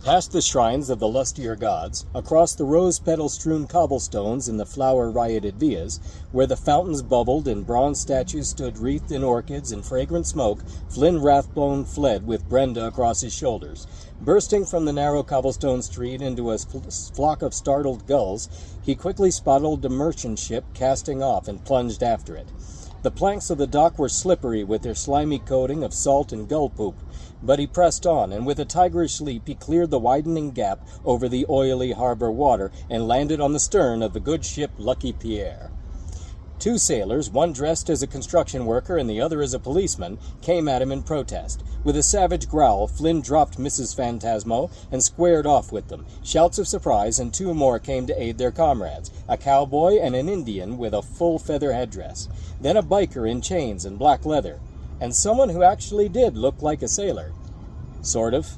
Past the shrines of the lustier gods, across the rose-petal-strewn cobblestones in the flower-rioted villas, where the fountains bubbled and bronze statues stood wreathed in orchids and fragrant smoke, Flynn Rathbone fled with Brenda across his shoulders. Bursting from the narrow cobblestone street into a flock of startled gulls, he quickly spotted a merchant ship casting off and plunged after it. The planks of the dock were slippery with their slimy coating of salt and gull poop, but he pressed on, and with a tigerish leap he cleared the widening gap over the oily harbor water and landed on the stern of the good ship Lucky Pierre. Two sailors, one dressed as a construction worker and the other as a policeman, came at him in protest. With a savage growl, Flynn dropped Mrs. Phantasmo and squared off with them. Shouts of surprise, and two more came to aid their comrades, a cowboy and an Indian with a full feather headdress, then a biker in chains and black leather, and someone who actually did look like a sailor. Sort of.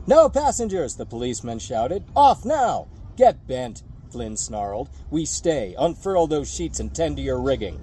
"No passengers!" the policeman shouted. "Off now!" "Get bent!" Flynn snarled. "We stay. Unfurl those sheets and tend to your rigging."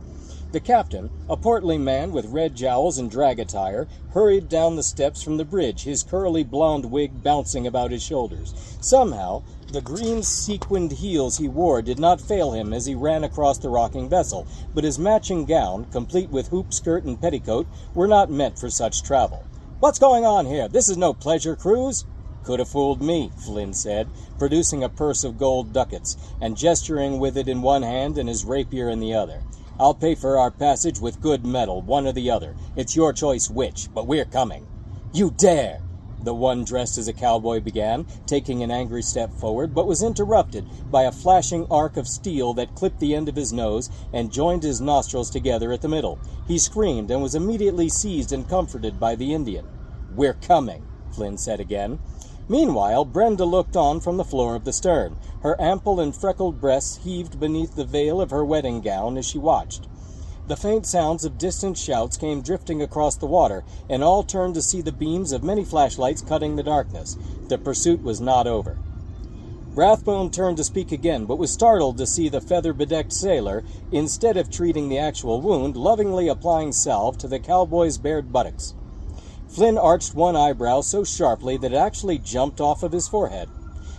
The captain, a portly man with red jowls and drag attire, hurried down the steps from the bridge, his curly blonde wig bouncing about his shoulders. Somehow, the green sequined heels he wore did not fail him as he ran across the rocking vessel, but his matching gown, complete with hoop skirt and petticoat, were not meant for such travel. "What's going on here? This is no pleasure cruise." "Could have fooled me," Flynn said, producing a purse of gold ducats and gesturing with it in one hand and his rapier in the other. "I'll pay for our passage with good metal, one or the other. It's your choice which, but we're coming." "You dare!" the one dressed as a cowboy began, taking an angry step forward, but was interrupted by a flashing arc of steel that clipped the end of his nose and joined his nostrils together at the middle. He screamed and was immediately seized and comforted by the Indian. "We're coming," Flynn said again. Meanwhile, Brenda looked on from the floor of the stern. Her ample and freckled breasts heaved beneath the veil of her wedding gown as she watched. The faint sounds of distant shouts came drifting across the water, and all turned to see the beams of many flashlights cutting the darkness. The pursuit was not over. Rathbone turned to speak again, but was startled to see the feather-bedecked sailor, instead of treating the actual wound, lovingly applying salve to the cowboy's bared buttocks. Flynn arched one eyebrow so sharply that it actually jumped off of his forehead.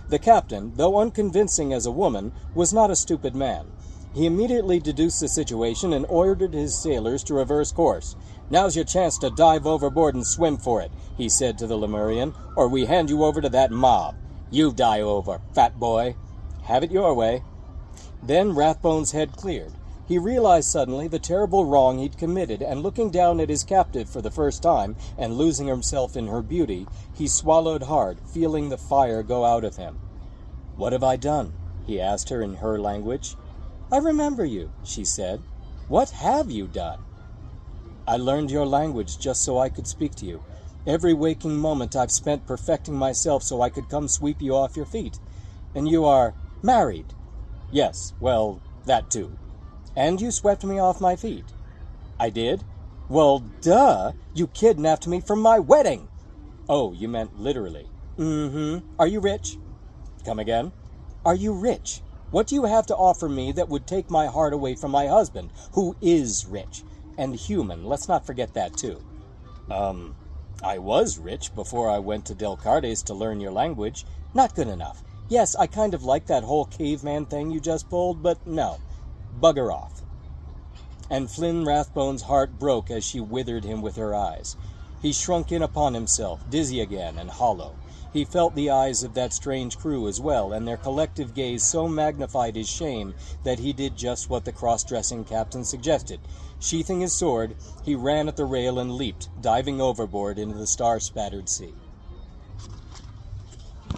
The captain, though unconvincing as a woman, was not a stupid man. He immediately deduced the situation and ordered his sailors to reverse course. "Now's your chance to dive overboard and swim for it," he said to the Lemurian, "or we hand you over to that mob. You die over, fat boy." "Have it your way." Then Rathbone's head cleared. He realized suddenly the terrible wrong he'd committed, and looking down at his captive for the first time, and losing himself in her beauty, he swallowed hard, feeling the fire go out of him. "What have I done?" he asked her in her language. "I remember you," she said. "What have you done?" "I learned your language just so I could speak to you. Every waking moment I've spent perfecting myself so I could come sweep you off your feet. And you are married." "Yes, well, that too." "And you swept me off my feet." "I did?" "Well, duh! You kidnapped me from my wedding!" "Oh, you meant literally." "Mm-hmm. Are you rich?" "Come again?" "Are you rich? What do you have to offer me that would take my heart away from my husband, who is rich? And human, let's not forget that too." I was rich before I went to Delcartes to learn your language." "Not good enough. Yes, I kind of like that whole caveman thing you just pulled, but no. Bugger off." And Flynn Rathbone's heart broke as she withered him with her eyes. He shrunk in upon himself, dizzy again and hollow. He felt the eyes of that strange crew as well, and their collective gaze so magnified his shame that he did just what the cross-dressing captain suggested. Sheathing his sword, he ran at the rail and leaped, diving overboard into the star-spattered sea.